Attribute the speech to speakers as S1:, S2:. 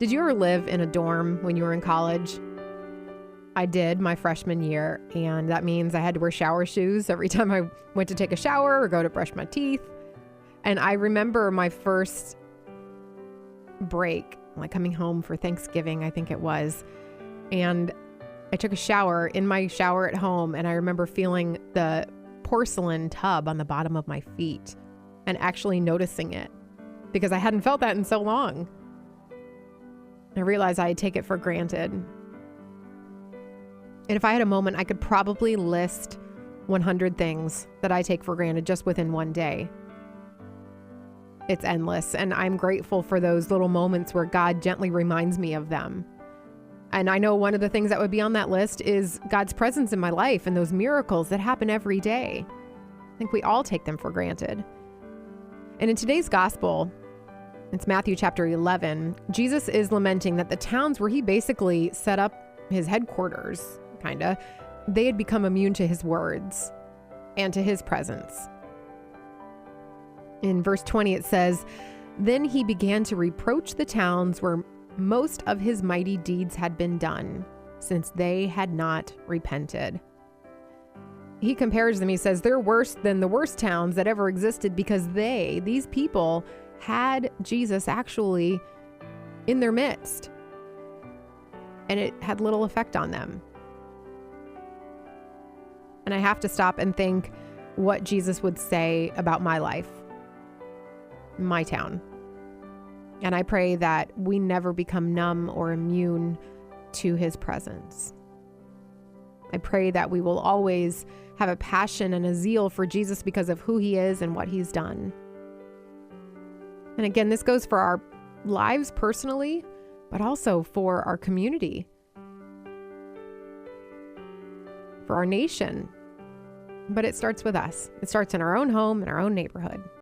S1: Did you ever live in a dorm when you were in college? I did my freshman year, and that means I had to wear shower shoes every time I went to take a shower or go to brush my teeth. And I remember my first break, like coming home for Thanksgiving, I think it was. And I took a shower in my shower at home, and I remember feeling the porcelain tub on the bottom of my feet and actually noticing it because I hadn't felt that in so long. I realized I take it for granted. And if I had a moment, I could probably list 100 things that I take for granted just within one day. It's endless, and I'm grateful for those little moments where God gently reminds me of them. And I know one of the things that would be on that list is God's presence in my life and those miracles that happen every day. I think we all take them for granted. And in today's gospel, it's Matthew chapter 11, Jesus is lamenting that the towns where he basically set up his headquarters, they had become immune to his words and to his presence. In verse 20, it says, "Then he began to reproach the towns where most of his mighty deeds had been done, since they had not repented." He compares them. He says they're worse than the worst towns that ever existed because these people, had Jesus actually in their midst, and it had little effect on them. And I have to stop and think what Jesus would say about my life, my town. And I pray that we never become numb or immune to his presence. I pray that we will always have a passion and a zeal for Jesus because of who he is and what he's done. And again, this goes for our lives personally, but also for our community, for our nation. But it starts with us. It starts in our own home, in our own neighborhood.